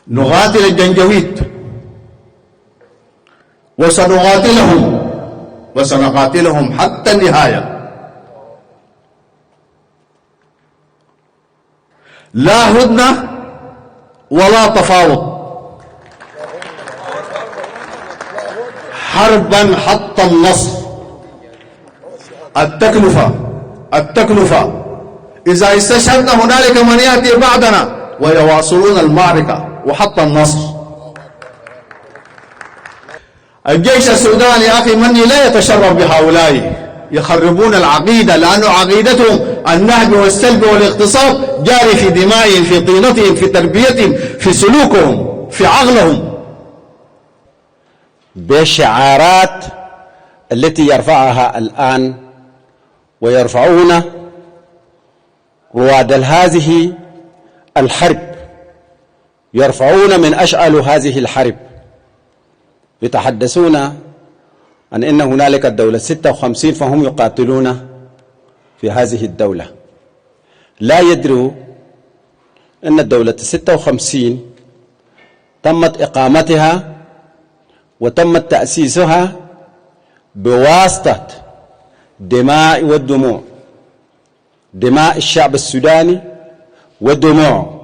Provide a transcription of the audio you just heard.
نقاتل الجنجويد وسنقاتلهم وسنقاتلهم حتى النهاية. لا هدنة ولا تفاوض، حربا حتى النصر. التكلفة إذا استشهدنا هنالك من يأتي بعدنا ويواصلون المعركة وحتى النصر. الجيش السوداني يا أخي مني لا يتشرف بهؤلاء يخربون العقيدة، لأن عقيدتهم النهب والسلب والاغتصاب جاري في دمائهم، في طينتهم، في تربيتهم، في سلوكهم، في عقلهم. بالشعارات التي يرفعها الآن ويرفعون رواد هذه الحرب، يرفعون من أشعل هذه الحرب، يتحدثون عن إن هنالك الدولة 56 فهم يقاتلون في هذه الدولة. لا يدروا أن الدولة 56 تمت إقامتها وتمت تأسيسها بواسطة دماء والدموع، دماء الشعب السوداني ودموع